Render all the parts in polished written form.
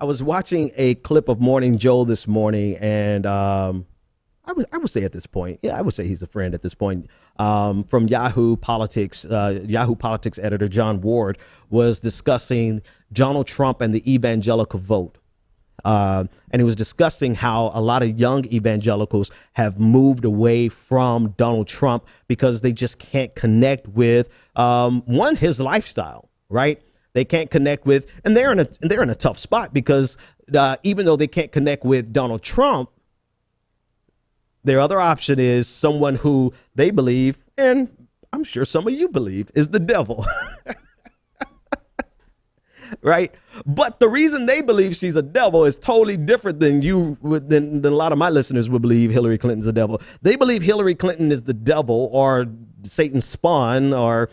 I was watching a clip of Morning Joe this morning, and I would say at this point, yeah, I would say he's a friend at this point. From Yahoo Politics, Yahoo Politics editor John Ward was discussing Donald Trump and the evangelical vote. And he was discussing how a lot of young evangelicals have moved away from Donald Trump because they just can't connect with his lifestyle, right? They can't connect with, and they're in a tough spot because even though they can't connect with Donald Trump, their other option is someone who they believe, and I'm sure some of you believe, is the devil. Right. But the reason they believe she's a devil is totally different than than a lot of my listeners would believe Hillary Clinton's a devil. They believe Hillary Clinton is the devil or Satan's spawn or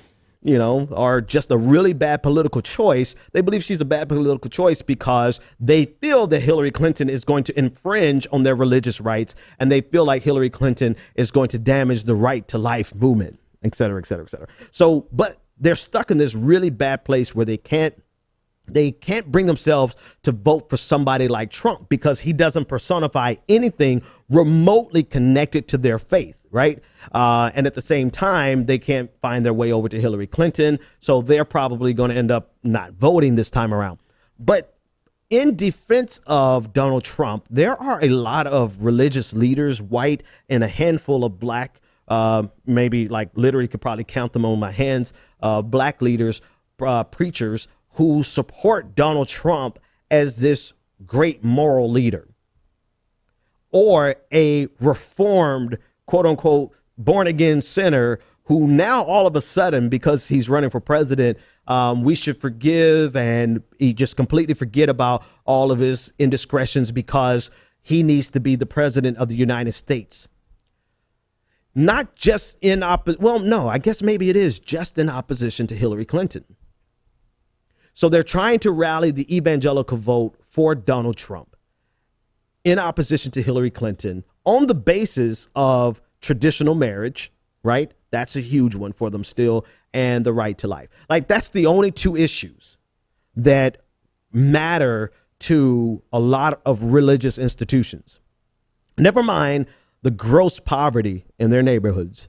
just a really bad political choice. They believe she's a bad political choice because they feel that Hillary Clinton is going to infringe on their religious rights. And they feel like Hillary Clinton is going to damage the right to life movement, et cetera, et cetera, et cetera. So, but they're stuck in this really bad place where they can't bring themselves to vote for somebody like Trump because he doesn't personify anything remotely connected to their faith, right? And at the same time, they can't find their way over to Hillary Clinton. So they're probably going to end up not voting this time around. But in defense of Donald Trump, there are a lot of religious leaders, white and a handful of black, maybe like literally could probably count them on my hands, black leaders, preachers who support Donald Trump as this great moral leader or a reformed, quote unquote, born again sinner who now all of a sudden, because he's running for president, we should forgive and he just completely forget about all of his indiscretions because he needs to be the president of the United States. Not just in I guess maybe it is just in opposition to Hillary Clinton. So they're trying to rally the evangelical vote for Donald Trump in opposition to Hillary Clinton on the basis of traditional marriage, right? That's a huge one for them still, and the right to life. Like that's the only two issues that matter to a lot of religious institutions. Never mind the gross poverty in their neighborhoods.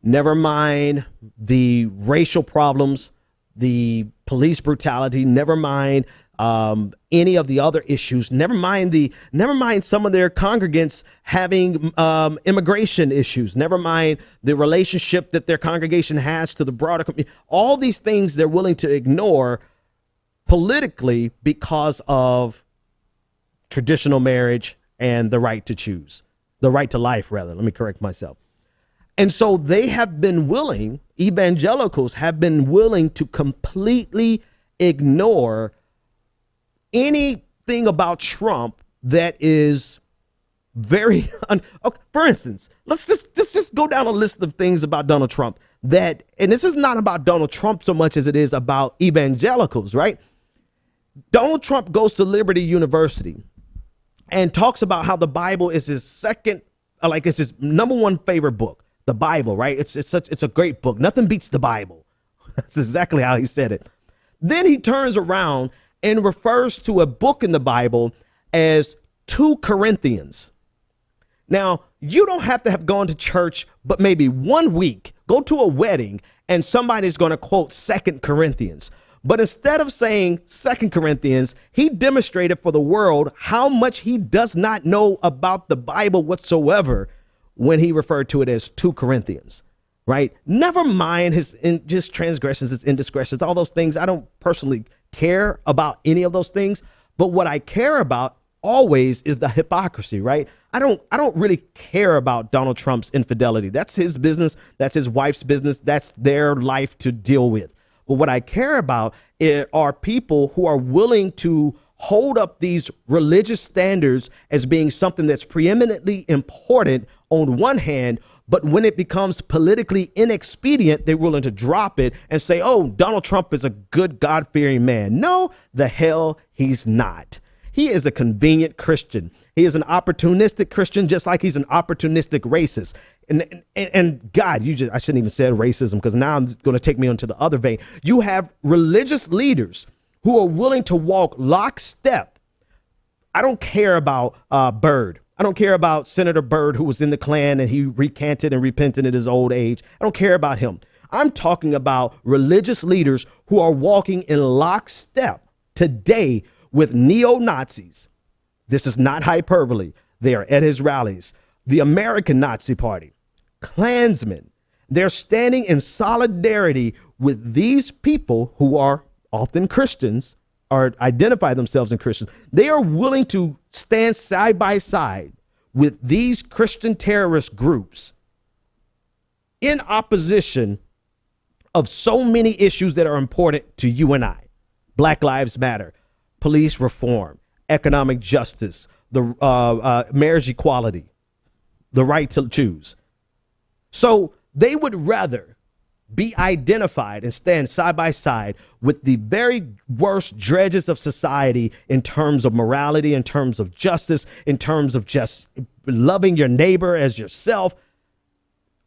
Never mind the racial problems, the police brutality, never mind any of the other issues, never mind some of their congregants having immigration issues, never mind the relationship that their congregation has to the broader community. All these things they're willing to ignore politically because of traditional marriage and the right to choose, the right to life, rather. Let me correct myself. And so they have been willing, evangelicals have been willing to completely ignore anything about Trump that is very, okay, for instance, let's just go down a list of things about Donald Trump and this is not about Donald Trump so much as it is about evangelicals, right? Donald Trump goes to Liberty University and talks about how the Bible is his it's his number one favorite book. The Bible, right? It's a great book. Nothing beats the Bible. That's exactly how he said it. Then he turns around and refers to a book in the Bible as 2 Corinthians. Now, you don't have to have gone to church, but maybe 1 week, go to a wedding and somebody's going to quote 2 Corinthians. But instead of saying 2 Corinthians, he demonstrated for the world how much he does not know about the Bible whatsoever when he referred to it as 2 Corinthians, right? Never mind his transgressions, his indiscretions, all those things. I don't personally care about any of those things, but what I care about always is the hypocrisy, right? I don't really care about Donald Trump's infidelity. That's his business. That's his wife's business. That's their life to deal with. But what I care about are people who are willing to hold up these religious standards as being something that's preeminently important on one hand, but when it becomes politically inexpedient, they're willing to drop it and say, oh, Donald Trump is a good God-fearing man. No, the hell he's not. He is a convenient Christian. He is an opportunistic Christian, just like he's an opportunistic racist. And God, I shouldn't even say racism because now I'm going to take me onto the other vein. You have religious leaders who are willing to walk lockstep I don't care about Byrd. I don't care about Senator Byrd, who was in the Klan and he recanted and repented at his old age. I don't care about him. I'm talking about religious leaders who are walking in lockstep today with neo-Nazis. This is not hyperbole. They are at his rallies. The American Nazi Party, Klansmen, they're standing in solidarity with these people who are often Christians or identify themselves as Christians. They are willing to stand side by side with these Christian terrorist groups in opposition of so many issues that are important to you and I. Black Lives Matter, police reform, economic justice, the marriage equality, the right to choose. So they would rather be identified and stand side by side with the very worst dredges of society in terms of morality, in terms of justice, in terms of just loving your neighbor as yourself,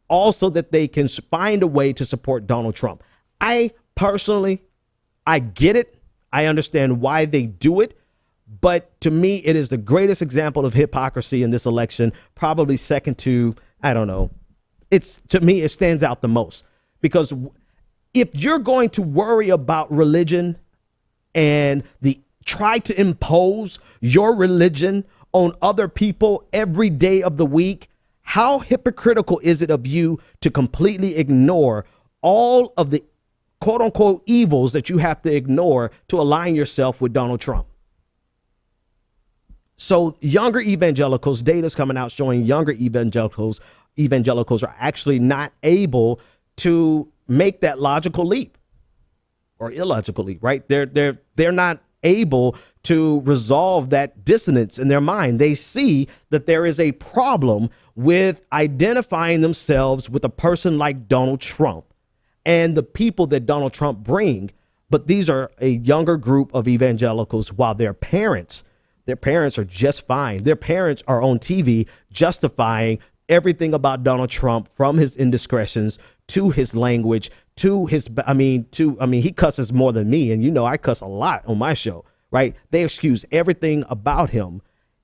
also that they can find a way to support Donald Trump. I personally, I get it. I understand why they do it. But to me, it is the greatest example of hypocrisy in this election, probably second to, I don't know. To me, it stands out the most. Because if you're going to worry about religion and try to impose your religion on other people every day of the week, how hypocritical is it of you to completely ignore all of the quote unquote evils that you have to ignore to align yourself with Donald Trump? So younger evangelicals, data's coming out showing younger evangelicals are actually not able to make that logical leap or illogical leap, right? They're not able to resolve that dissonance in their mind. They see that there is a problem with identifying themselves with a person like Donald Trump and the people that Donald Trump bring. But these are a younger group of evangelicals, while their parents are just fine. Their parents are on TV justifying everything about Donald Trump, from his indiscretions to his language, to his, he cusses more than me. And, you know, I cuss a lot on my show, right? They excuse everything about him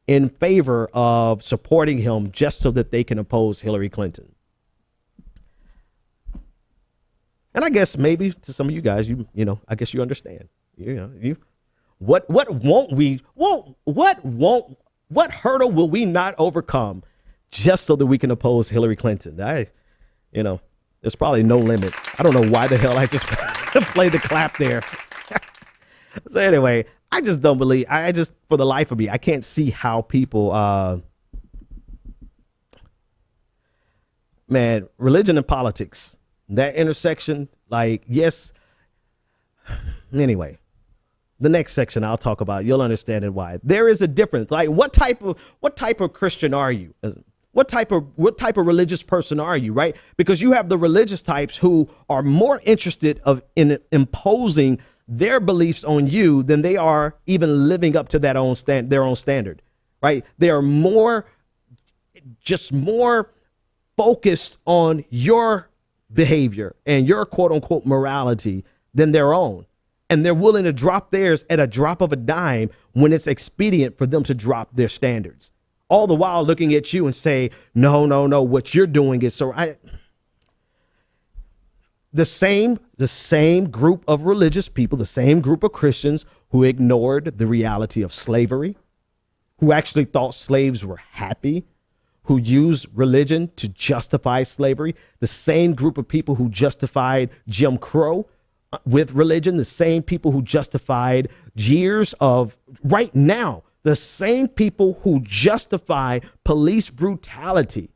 in favor of supporting him just so that they can oppose Hillary Clinton. And I guess maybe to some of you guys, I guess you understand, what hurdle will we not overcome just so that we can oppose Hillary Clinton? There's probably no limit. I don't know why the hell I just played the clap there. So anyway, I just don't believe, for the life of me, I can't see how people, religion and politics, that intersection, yes. Anyway, the next section I'll talk about, you'll understand it why. There is a difference. What type of Christian are you? What type of religious person are you, right? Because you have the religious types who are more interested in imposing their beliefs on you than they are even living up to their own standard, right? They are more focused on your behavior and your quote unquote morality than their own. And they're willing to drop theirs at a drop of a dime when it's expedient for them to drop their standards. All the while looking at you and say, no, what you're doing is so right. The same group of religious people, the same group of Christians who ignored the reality of slavery, who actually thought slaves were happy, who used religion to justify slavery, the same group of people who justified Jim Crow with religion, the same people who justified years of right now, the same people who justify police brutality.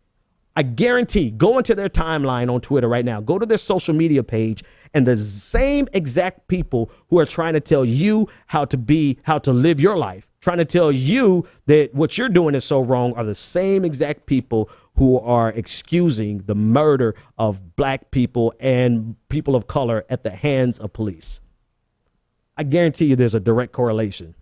I guarantee, go into their timeline on Twitter right now, go to their social media page, and the same exact people who are trying to tell you how to live your life, trying to tell you that what you're doing is so wrong, are the same exact people who are excusing the murder of black people and people of color at the hands of police. I guarantee you there's a direct correlation.